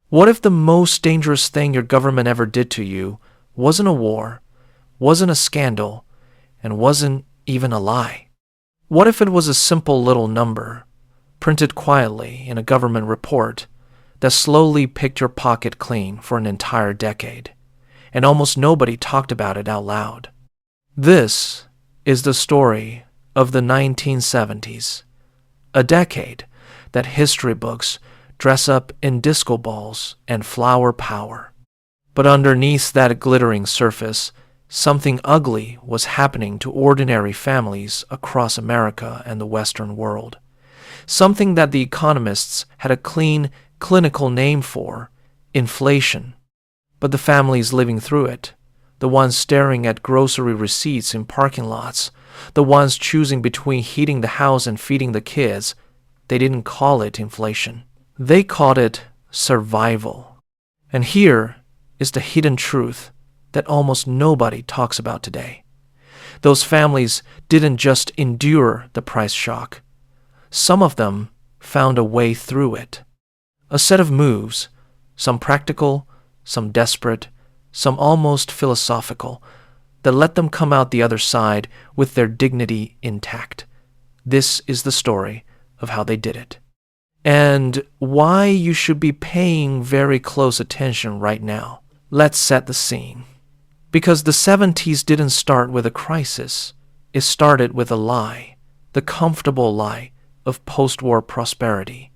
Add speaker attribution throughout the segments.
Speaker 1: What if the most dangerous thing your government ever did to you wasn't a war, wasn't a scandal, and wasn't even a lie? What if it was a simple little number, printed quietly in a government report, that slowly picked your pocket clean for an entire decade, and almost nobody talked about it out loud? This is the story of the 1970s, a decade that history books dress up in disco balls and flower power. But underneath that glittering surface, something ugly was happening to ordinary families across America and the Western world. Something that the economists had a clean, clinical name for: inflation. But the families living through it, the ones staring at grocery receipts in parking lots, the ones choosing between heating the house and feeding the kids, they didn't call it inflation. They called it survival. And here is the hidden truth that almost nobody talks about today. Those families didn't just endure the price shock. Some of them found a way through it. A set of moves, some practical, some desperate, some almost philosophical, that let them come out the other side with their dignity intact. This is the story of how they did it, and why you should be paying very close attention right now. Let's set the scene. Because the 70s didn't start with a crisis. It started with a lie, the comfortable lie of post-war prosperity.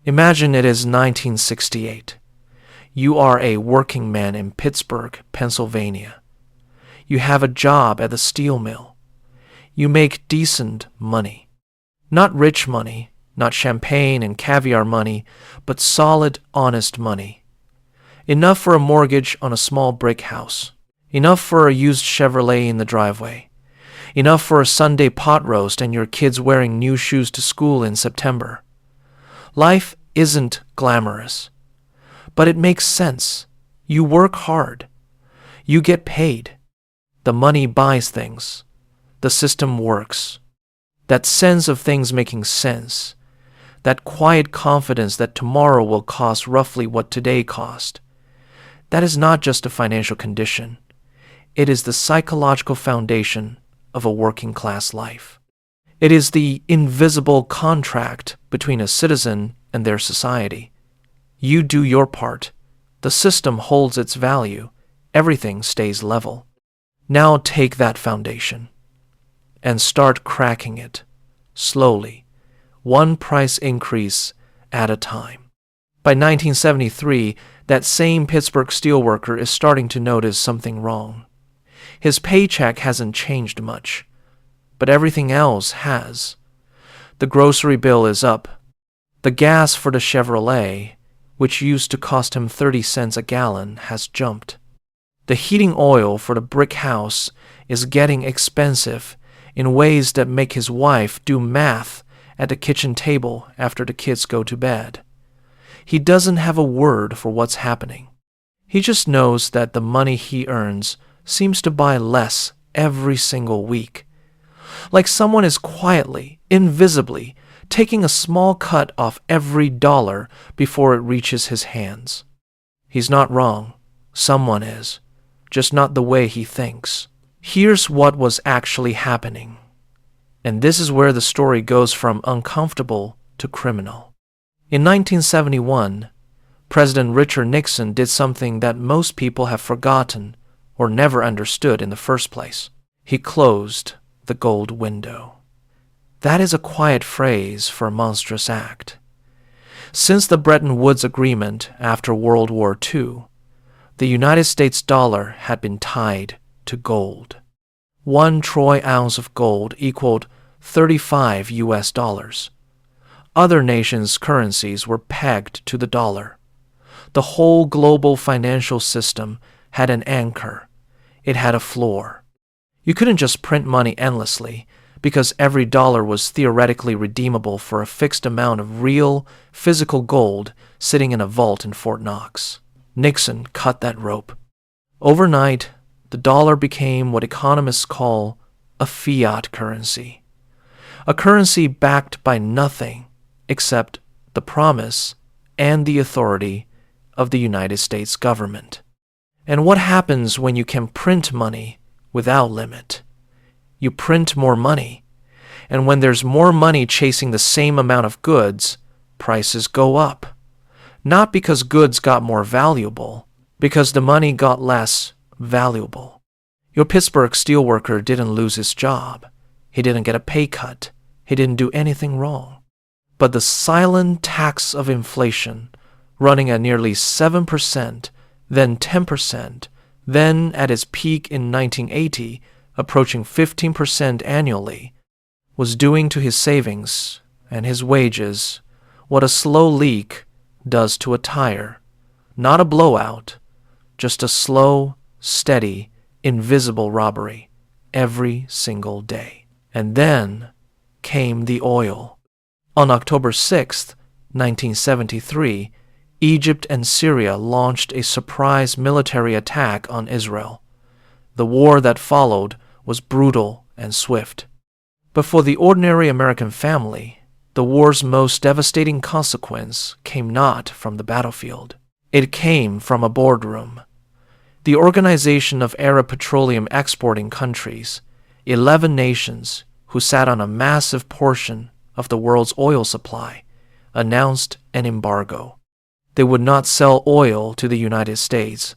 Speaker 1: Imagine it is 1968. You are a working man in Pittsburgh, Pennsylvania. You have a job at the steel mill. You make decent money. Not rich money, not champagne and caviar money, but solid, honest money. Enough for a mortgage on a small brick house. Enough for a used Chevrolet in the driveway. Enough for a Sunday pot roast and your kids wearing new shoes to school in September. Life isn't glamorous, but it makes sense. You work hard. You get paid. The money buys things. The system works. That sense of things making sense. That quiet confidence that tomorrow will cost roughly what today cost. That is not just a financial condition. It is the psychological foundation of a working class life. It is the invisible contract between a citizen and their society. You do your part. The system holds its value. Everything stays level. Now take that foundation and start cracking it, slowly, one price increase at a time. By 1973, that same Pittsburgh steelworker is starting to notice something wrong. His paycheck hasn't changed much, but everything else has. The grocery bill is up. The gas for the Chevrolet, which used to cost him 30 cents a gallon, has jumped. The heating oil for the brick house is getting expensive in ways that make his wife do math at the kitchen table after the kids go to bed. He doesn't have a word for what's happening. He just knows that the money he earns seems to buy less every single week. Like someone is quietly, invisibly, taking a small cut off every dollar before it reaches his hands. He's not wrong. Someone is. Just not the way he thinks. Here's what was actually happening. And this is where the story goes from uncomfortable to criminal. In 1971, President Richard Nixon did something that most people have forgotten or never understood in the first place. He closed the gold window. That is a quiet phrase for a monstrous act. Since the Bretton Woods Agreement after World War II, the United States dollar had been tied to gold. 1 troy ounce of gold equaled 35 US dollars. Other nations' currencies were pegged to the dollar. The whole global financial system had an anchor. It had a floor. You couldn't just print money endlessly because every dollar was theoretically redeemable for a fixed amount of real, physical gold sitting in a vault in Fort Knox. Nixon cut that rope. Overnight, the dollar became what economists call a fiat currency. A currency backed by nothing except the promise and the authority of the United States government. And what happens when you can print money without limit? You print more money, and when there's more money chasing the same amount of goods, prices go up. Not because goods got more valuable, because the money got less valuable. Your Pittsburgh steelworker didn't lose his job. He didn't get a pay cut. He didn't do anything wrong. But the silent tax of inflation, running at nearly 7%, then 10%, then at its peak in 1980, approaching 15% annually, was doing to his savings and his wages what a slow leak does to a tire. Not a blowout, just a slow, steady, invisible robbery every single day. And then came the oil. On October 6, 1973, Egypt and Syria launched a surprise military attack on Israel. The war that followed was brutal and swift. But for the ordinary American family, the war's most devastating consequence came not from the battlefield. It came from a boardroom. The Organization of Arab Petroleum Exporting Countries, 11 nations who sat on a massive portion of the world's oil supply, announced an embargo. They would not sell oil to the United States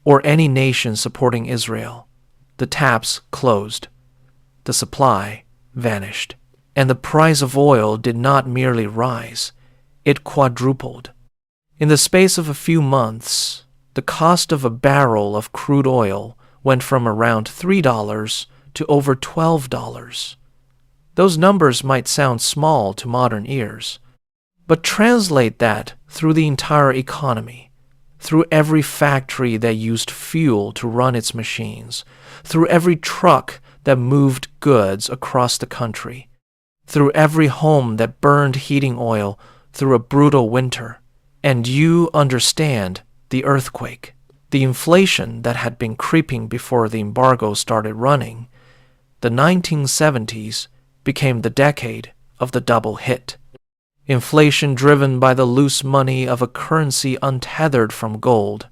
Speaker 1: or any nation supporting Israel. The taps closed. The supply vanished. And the price of oil did not merely rise, it quadrupled. In the space of a few months, the cost of a barrel of crude oil went from around $3 to over $12. Those numbers might sound small to modern ears, but translate that through the entire economy, through every factory that used fuel to run its machines, through every truck that moved goods across the country, through every home that burned heating oil through a brutal winter. And you understand the earthquake, the inflation that had been creeping before the embargo started running. The 1970s became the decade of the double hit. Inflation driven by the loose money of a currency untethered from gold,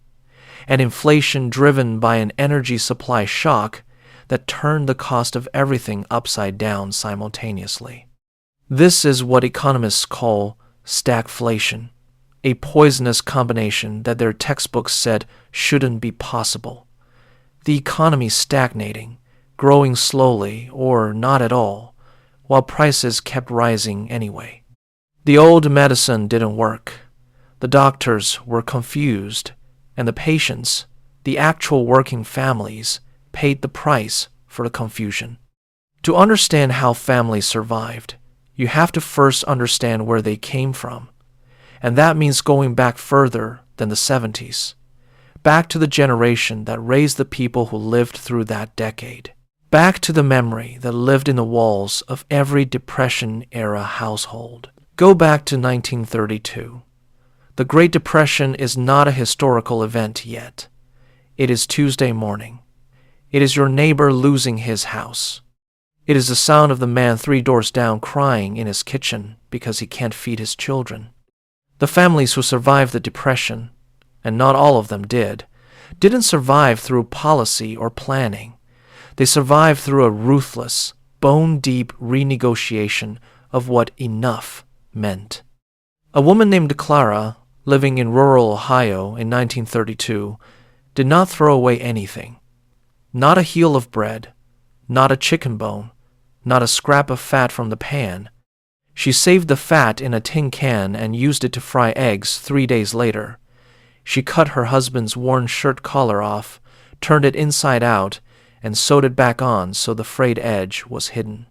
Speaker 1: and inflation driven by an energy supply shock that turned the cost of everything upside down simultaneously. This is what economists call stagflation, a poisonous combination that their textbooks said shouldn't be possible. The economy stagnating, growing slowly or not at all, while prices kept rising anyway. The old medicine didn't work. The doctors were confused, and the patients, the actual working families, paid the price for the confusion. To understand how families survived, you have to first understand where they came from. And that means going back further than the 70s, back to the generation that raised the people who lived through that decade, back to the memory that lived in the walls of every Depression-era household. Go back to 1932. The Great Depression is not a historical event yet. It is Tuesday morning. It is your neighbor losing his house. It is the sound of the man 3 doors down crying in his kitchen because he can't feed his children. The families who survived the Depression, and not all of them didn't survive through policy or planning. They survived through a ruthless, bone-deep renegotiation of what enough meant. A woman named Clara, living in rural Ohio in 1932, did not throw away anything. Not a heel of bread, not a chicken bone, not a scrap of fat from the pan. She saved the fat in a tin can and used it to fry eggs 3 days later. She cut her husband's worn shirt collar off, turned it inside out, and sewed it back on so the frayed edge was hidden.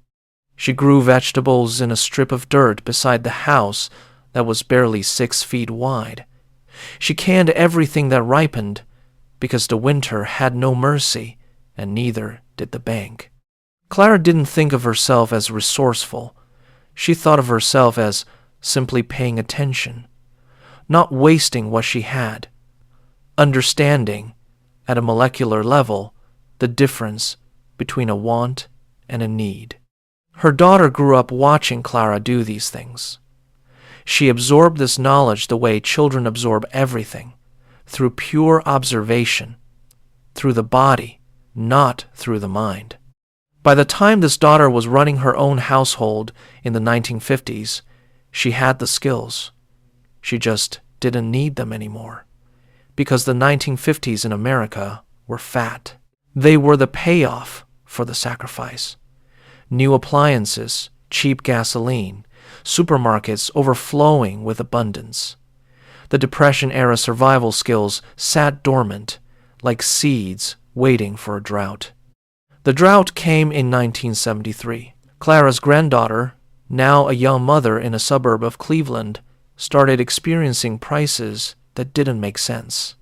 Speaker 1: She grew vegetables in a strip of dirt beside the house that was barely 6 feet wide. She canned everything that ripened because the winter had no mercy, and neither did the bank. Clara didn't think of herself as resourceful. She thought of herself as simply paying attention, not wasting what she had, understanding, at a molecular level, the difference between a want and a need. Her daughter grew up watching Clara do these things. She absorbed this knowledge the way children absorb everything, through pure observation, through the body, not through the mind. By the time this daughter was running her own household in the 1950s, she had the skills. She just didn't need them anymore, because the 1950s in America were fat. They were the payoff for the sacrifice. New appliances, cheap gasoline, supermarkets overflowing with abundance. The Depression-era survival skills sat dormant, like seeds waiting for a drought. The drought came in 1973. Clara's granddaughter, now a young mother in a suburb of Cleveland, started experiencing prices that didn't make sense.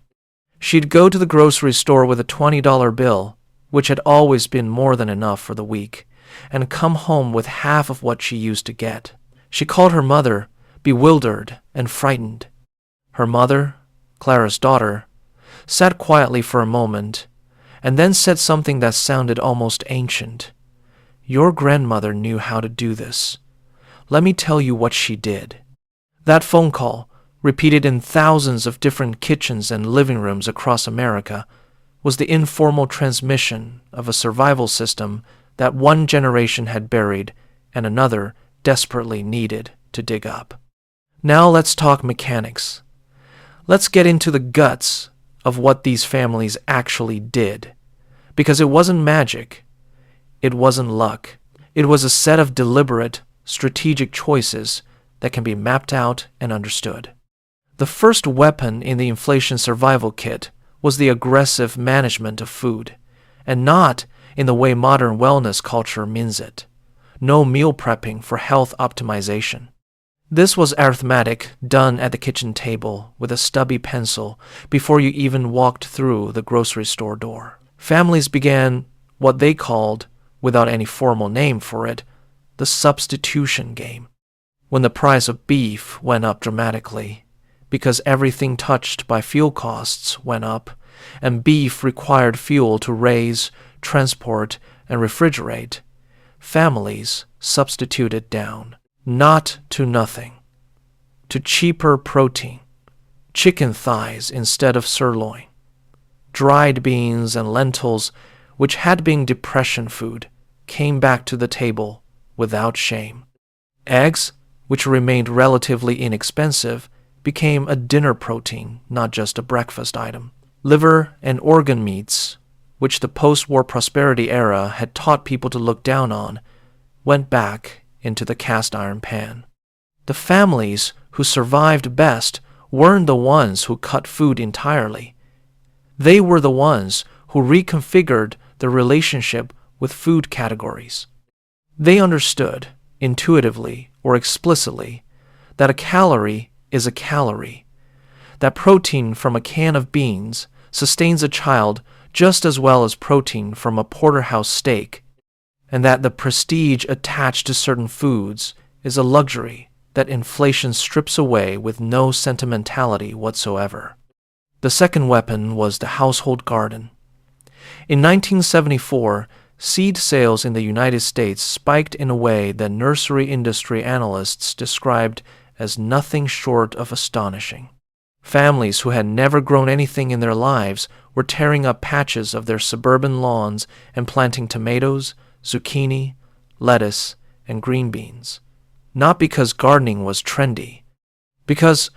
Speaker 1: She'd go to the grocery store with a $20 bill, which had always been more than enough for the week, and come home with half of what she used to get. She called her mother, bewildered and frightened. Her mother, Clara's daughter, sat quietly for a moment, and then said something that sounded almost ancient. "Your grandmother knew how to do this. Let me tell you what she did." That phone call, repeated in thousands of different kitchens and living rooms across America, was the informal transmission of a survival system that one generation had buried and another desperately needed to dig up. Now let's talk mechanics. Let's get into the guts of what these families actually did, because it wasn't magic, it wasn't luck, it was a set of deliberate, strategic choices that can be mapped out and understood. The first weapon in the inflation survival kit was the aggressive management of food, and not in the way modern wellness culture means it. No meal prepping for health optimization. This was arithmetic done at the kitchen table with a stubby pencil before you even walked through the grocery store door. Families began what they called, without any formal name for it, the substitution game. When the price of beef went up dramatically, because everything touched by fuel costs went up, and beef required fuel to raise, transport, and refrigerate, families substituted down, not to nothing, to cheaper protein, chicken thighs instead of sirloin, dried beans and lentils, which had been depression food, came back to the table without shame. Eggs, which remained relatively inexpensive, became a dinner protein, not just a breakfast item. Liver and organ meats, which the post-war prosperity era had taught people to look down on, went back into the cast iron pan. The families who survived best weren't the ones who cut food entirely. They were the ones who reconfigured the relationship with food categories. They understood, intuitively or explicitly, that a calorie is a calorie, that protein from a can of beans sustains a child just as well as protein from a porterhouse steak, and that the prestige attached to certain foods is a luxury that inflation strips away with no sentimentality whatsoever. The second weapon was the household garden. In 1974, seed sales in the United States spiked in a way that nursery industry analysts described as nothing short of astonishing. Families who had never grown anything in their lives were tearing up patches of their suburban lawns and planting tomatoes, zucchini, lettuce, and green beans. Not because gardening was trendy, because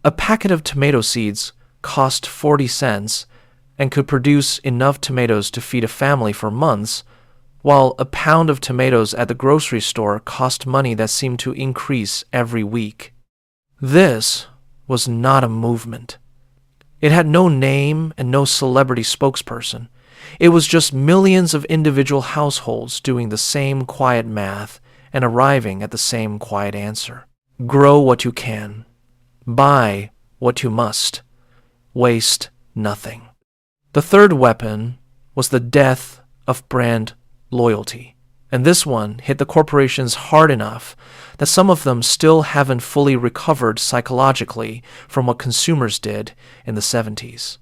Speaker 1: a packet of tomato seeds cost 40 cents and could produce enough tomatoes to feed a family for months, while a pound of tomatoes at the grocery store cost money that seemed to increase every week. This was not a movement. It had no name and no celebrity spokesperson. It was just millions of individual households doing the same quiet math and arriving at the same quiet answer. Grow what you can. Buy what you must. Waste nothing. The third weapon was the death of brand loyalty. And this one hit the corporations hard enough that some of them still haven't fully recovered psychologically from what consumers did in the 70s.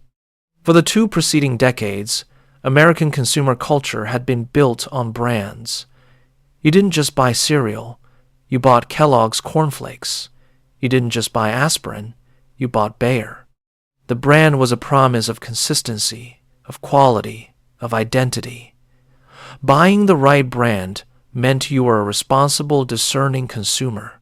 Speaker 1: For the two preceding decades, American consumer culture had been built on brands. You didn't just buy cereal, you bought Kellogg's Corn Flakes. You didn't just buy aspirin, you bought Bayer. The brand was a promise of consistency, of quality, of identity. Buying the right brand meant you were a responsible, discerning consumer.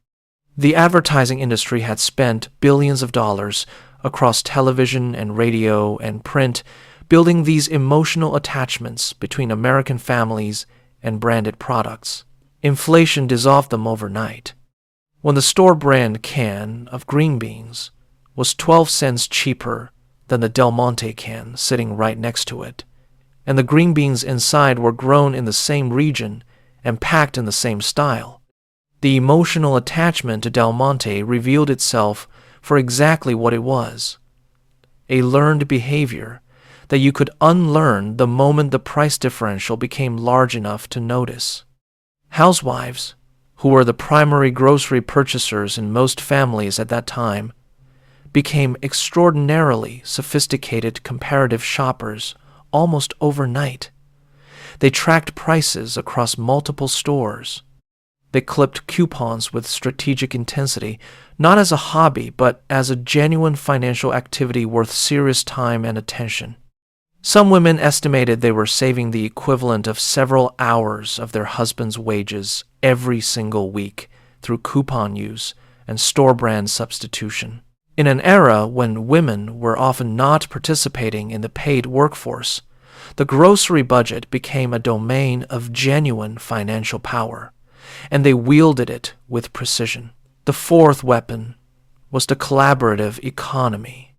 Speaker 1: The advertising industry had spent billions of dollars across television and radio and print building these emotional attachments between American families and branded products. Inflation dissolved them overnight. When the store brand can of green beans was 12 cents cheaper than the Del Monte can sitting right next to it, and the green beans inside were grown in the same region and packed in the same style, the emotional attachment to Del Monte revealed itself for exactly what it was: a learned behavior that you could unlearn the moment the price differential became large enough to notice. Housewives, who were the primary grocery purchasers in most families at that time, became extraordinarily sophisticated comparative shoppers almost overnight. They tracked prices across multiple stores. They clipped coupons with strategic intensity, not as a hobby, but as a genuine financial activity worth serious time and attention. Some women estimated they were saving the equivalent of several hours of their husband's wages every single week through coupon use and store brand substitution. In an era when women were often not participating in the paid workforce, the grocery budget became a domain of genuine financial power, and they wielded it with precision. The fourth weapon was the collaborative economy.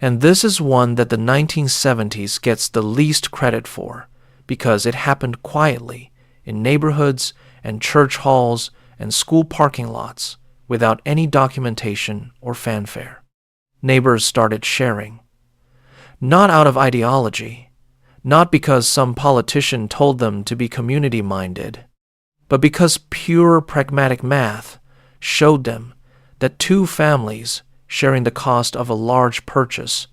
Speaker 1: And this is one that the 1970s gets the least credit for because it happened quietly in neighborhoods and church halls and school parking lots without any documentation or fanfare. Neighbors started sharing, not out of ideology, not because some politician told them to be community-minded, but because pure pragmatic math showed them that two families sharing the cost of a large purchase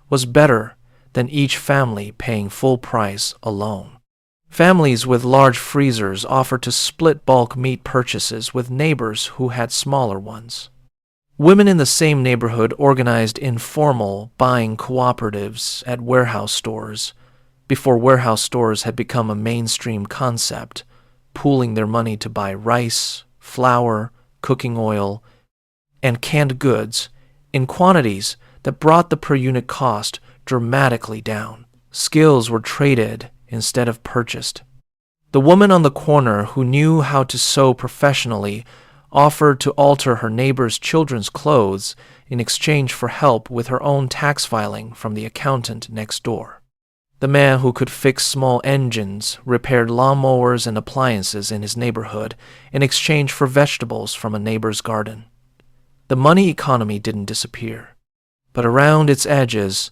Speaker 1: was better than each family paying full price alone. Families with large freezers offered to split bulk meat purchases with neighbors who had smaller ones. Women in the same neighborhood organized informal buying cooperatives at warehouse stores before warehouse stores had become a mainstream concept, pooling their money to buy rice, flour, cooking oil, and canned goods in quantities that brought the per-unit cost dramatically down. Skills were traded instead of purchased. The woman on the corner who knew how to sew professionally offered to alter her neighbor's children's clothes in exchange for help with her own tax filing from the accountant next door. The man who could fix small engines repaired lawnmowers and appliances in his neighborhood in exchange for vegetables from a neighbor's garden. The money economy didn't disappear, but around its edges,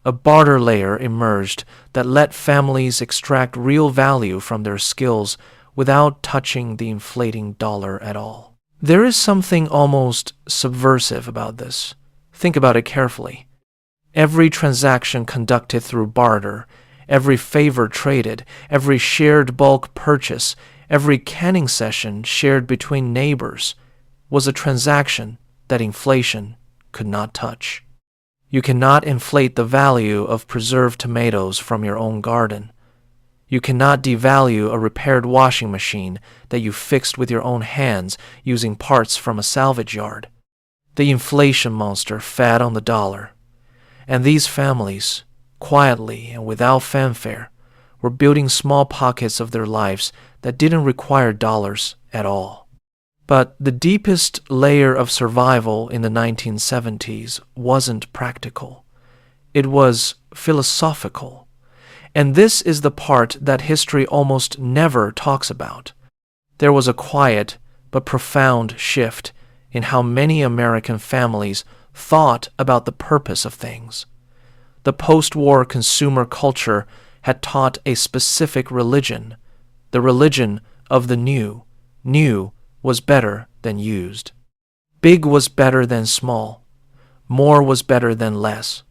Speaker 1: a barter layer emerged that let families extract real value from their skills without touching the inflating dollar at all. There is something almost subversive about this. Think about it carefully. Every transaction conducted through barter, every favor traded, every shared bulk purchase, every canning session shared between neighbors was a transaction that inflation could not touch. You cannot inflate the value of preserved tomatoes from your own garden. You cannot devalue a repaired washing machine that you fixed with your own hands using parts from a salvage yard. The inflation monster fed on the dollar, and these families, quietly and without fanfare, were building small pockets of their lives that didn't require dollars at all. But the deepest layer of survival in the 1970s wasn't practical. It was philosophical. And this is the part that history almost never talks about. There was a quiet but profound shift in how many American families thought about the purpose of things. The post-war consumer culture had taught a specific religion, the religion of the new. New was better than used. Big was better than small. More was better than less.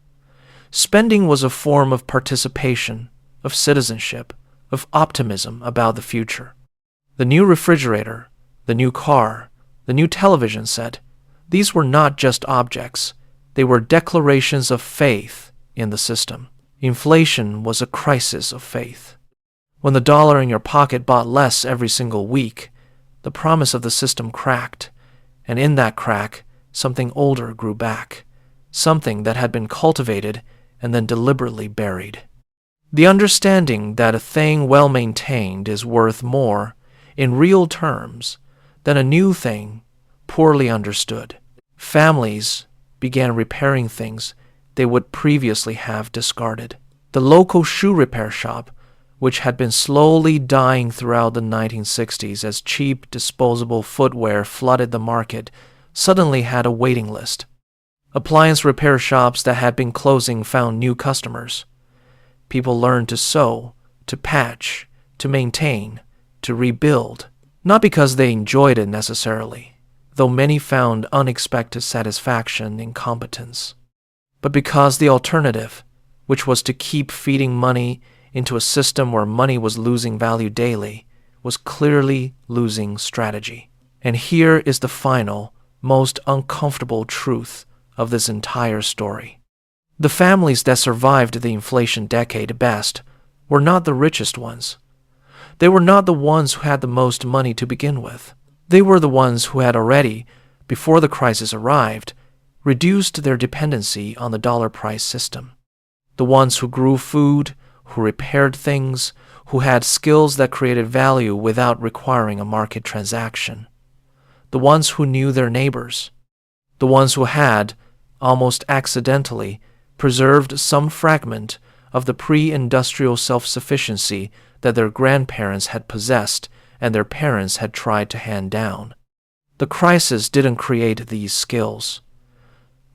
Speaker 1: Spending was a form of participation, of citizenship, of optimism about the future. The new refrigerator, the new car, the new television set, these were not just objects. They were declarations of faith in the system. Inflation was a crisis of faith. When the dollar in your pocket bought less every single week, the promise of the system cracked, and in that crack, something older grew back, something that had been cultivated and then deliberately buried. The understanding that a thing well maintained is worth more, in real terms, than a new thing poorly understood. Families began repairing things they would previously have discarded. The local shoe repair shop, which had been slowly dying throughout the 1960s as cheap disposable footwear flooded the market, suddenly had a waiting list. Appliance repair shops that had been closing found new customers. People learned to sew, to patch, to maintain, to rebuild, not because they enjoyed it necessarily, though many found unexpected satisfaction in competence, but because the alternative, which was to keep feeding money into a system where money was losing value daily, was clearly losing strategy. And here is the final, most uncomfortable truth of this entire story. The families that survived the inflation decade best were not the richest ones. They were not the ones who had the most money to begin with. They were the ones who had already, before the crisis arrived, reduced their dependency on the dollar price system. The ones who grew food, who repaired things, who had skills that created value without requiring a market transaction. The ones who knew their neighbors. The ones who had, almost accidentally, preserved some fragment of the pre-industrial self-sufficiency that their grandparents had possessed and their parents had tried to hand down. The crisis didn't create these skills.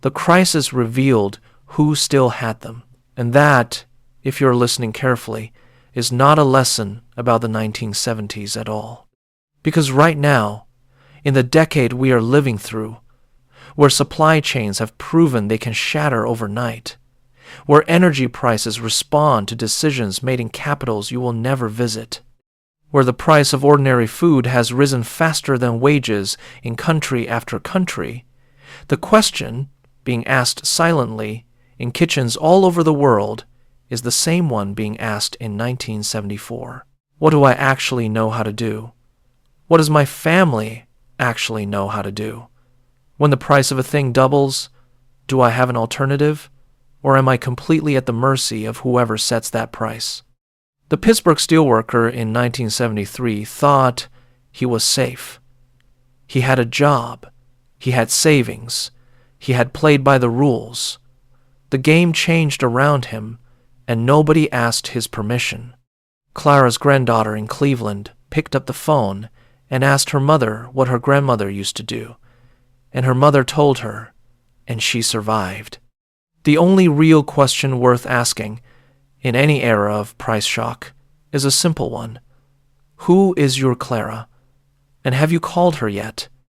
Speaker 1: The crisis revealed who still had them, and that, if you're listening carefully, is not a lesson about the 1970s at all. Because right now, in the decade we are living through, where supply chains have proven they can shatter overnight, where energy prices respond to decisions made in capitals you will never visit, where the price of ordinary food has risen faster than wages in country after country, the question, being asked silently in kitchens all over the world, is the same one being asked in 1974. What do I actually know how to do? What does my family actually know how to do? When the price of a thing doubles, do I have an alternative, or am I completely at the mercy of whoever sets that price? The Pittsburgh steelworker in 1973 thought he was safe. He had a job. He had savings. He had played by the rules. The game changed around him, and nobody asked his permission. Clara's granddaughter in Cleveland picked up the phone and asked her mother what her grandmother used to do, and her mother told her, and she survived. The only real question worth asking in any era of price shock is a simple one. Who is your Clara? And have you called her yet?